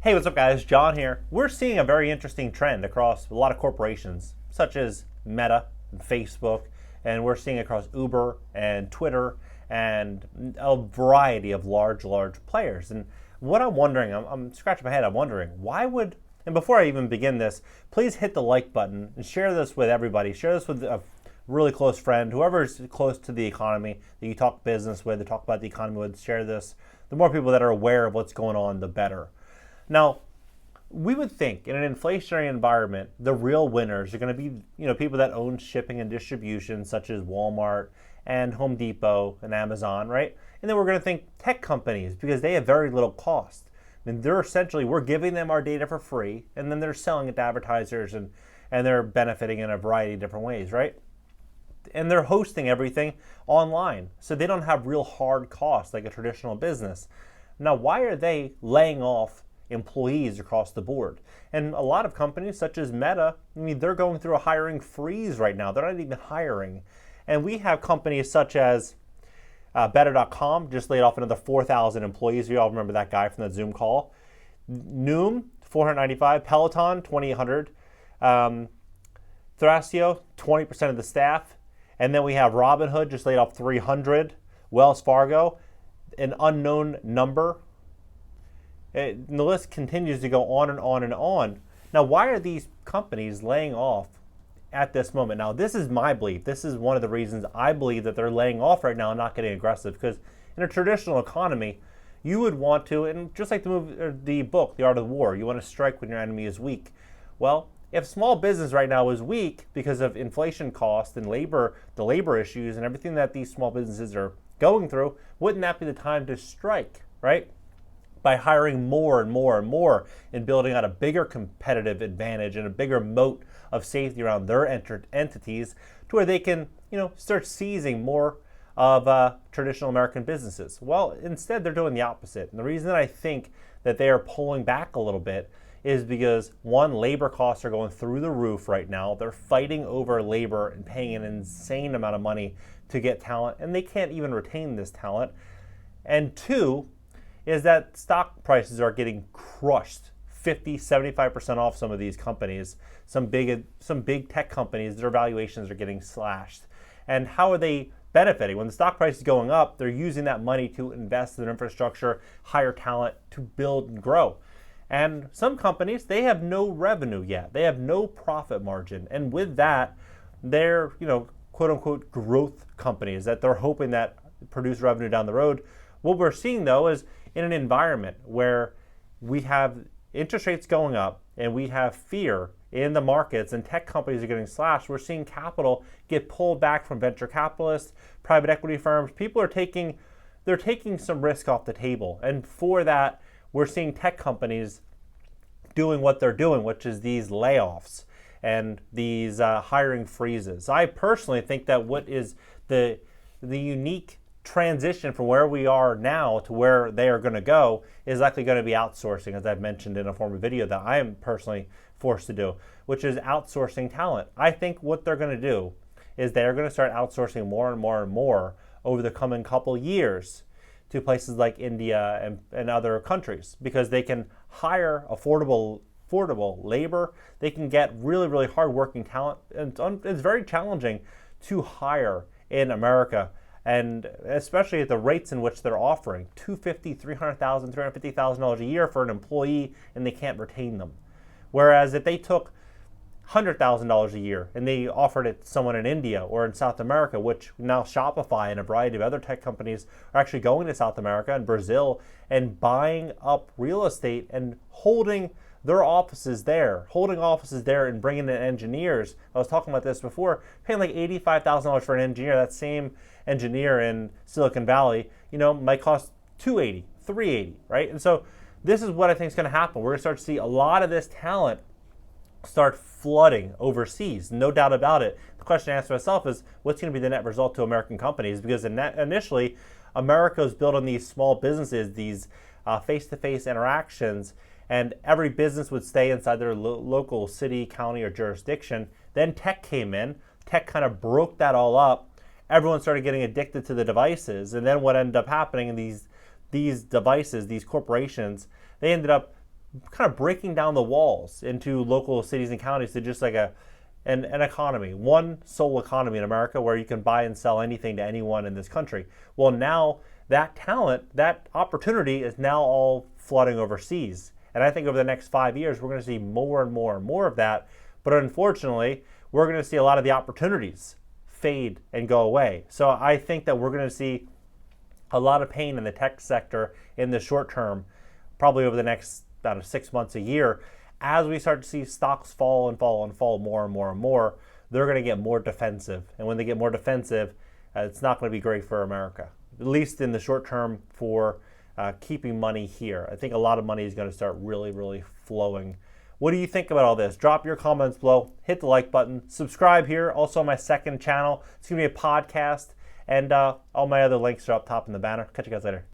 Hey, what's up guys? John here. We're seeing a very interesting trend across a lot of corporations, such as Meta and Facebook, and we're seeing across Uber and Twitter and a variety of large players. And what I'm wondering, I'm scratching my head, I'm wondering, why would, and before I even begin this, please hit the like button and share this with everybody. Share this with a really close friend, whoever's close to the economy that you talk business with, that talk about the economy with, share this. The more people that are aware of what's going on, the better. Now, we would think in an inflationary environment, the real winners are going to be, people that own shipping and distribution, such as Walmart and Home Depot and Amazon, right? And then we're going to think tech companies because they have very little cost. I mean, we're giving them our data for free, and then they're selling it to advertisers, and they're benefiting in a variety of different ways, right? And they're hosting everything online, so they don't have real hard costs like a traditional business. Now, why are they laying off employees across the board? And a lot of companies such as Meta, they're going through a hiring freeze right now. They're not even hiring. And we have companies such as Better.com just laid off another 4,000 employees. We all remember that guy from that Zoom call. Noom, 495. Peloton, 2,800. Thrasio, 20% of the staff. And then we have Robinhood just laid off 300. Wells Fargo, an unknown number. The list continues to go on and on and on. Now, why are these companies laying off at this moment? Now, this is my belief. This is one of the reasons I believe that they're laying off right now and not getting aggressive. Because in a traditional economy, you would want to, and just like the book, The Art of War, you want to strike when your enemy is weak. Well, if small business right now is weak because of inflation costs and the labor issues and everything that these small businesses are going through, wouldn't that be the time to strike, right? By hiring more and more and more and building out a bigger competitive advantage and a bigger moat of safety around their entities to where they can, start seizing more of traditional American businesses. Well, instead they're doing the opposite. And the reason that I think that they are pulling back a little bit is because, one, labor costs are going through the roof right now. They're fighting over labor and paying an insane amount of money to get talent, and they can't even retain this talent. And two, is that stock prices are getting crushed 50, 75% off some of these companies. Some big tech companies, their valuations are getting slashed. And how are they benefiting? When the stock price is going up, they're using that money to invest in infrastructure, hire talent, to build and grow. And some companies, they have no revenue yet. They have no profit margin. And with that, they're, quote unquote growth companies that they're hoping that produce revenue down the road. What we're seeing though is in an environment where we have interest rates going up and we have fear in the markets and tech companies are getting slashed, we're seeing capital get pulled back from venture capitalists, private equity firms. People are taking some risk off the table. And for that, we're seeing tech companies doing what they're doing, which is these layoffs and these hiring freezes. I personally think that what is the unique transition from where we are now to where they are going to go is likely going to be outsourcing, as I've mentioned in a former video that I am personally forced to do, which is outsourcing talent. I think what they're going to do is they're going to start outsourcing more and more and more over the coming couple years to places like India and other countries, because they can hire affordable labor. They can get really hardworking talent. And it's very challenging to hire in America, and especially at the rates in which they're offering, $250,000, $300,000, $350,000 a year for an employee, and they can't retain them. Whereas if they took $100,000 a year and they offered it to someone in India or in South America, which now Shopify and a variety of other tech companies are actually going to South America and Brazil and buying up real estate and holding their offices there, and bringing in engineers. I was talking about this before, paying like $85,000 for an engineer. That same engineer in Silicon Valley, might cost $280,000, $380,000, right? And so this is what I think is going to happen. We're going to start to see a lot of this talent start flooding overseas, no doubt about it. The question I ask myself is, what's going to be the net result to American companies? Because initially, America was built on these small businesses, these face-to-face interactions, and every business would stay inside their local city, county, or jurisdiction. Then tech came in. Tech kind of broke that all up. Everyone started getting addicted to the devices. And then what ended up happening in these devices, these corporations, they ended up kind of breaking down the walls into local cities and counties to just like an economy, one sole economy in America where you can buy and sell anything to anyone in this country. Well, now that talent, that opportunity is now all flooding overseas. And I think over the next 5 years, we're going to see more and more and more of that. But unfortunately, we're going to see a lot of the opportunities fade and go away. So I think that we're going to see a lot of pain in the tech sector in the short term, probably over the next about 6 months, a year. As we start to see stocks fall and fall and fall more and more and more, they're going to get more defensive. And when they get more defensive, it's not going to be great for America, at least in the short term for keeping money here. I think a lot of money is going to start really, really flowing. What do you think about all this? Drop your comments below. Hit the like button. Subscribe here. Also on my second channel. It's going to be a podcast. And all my other links are up top in the banner. Catch you guys later.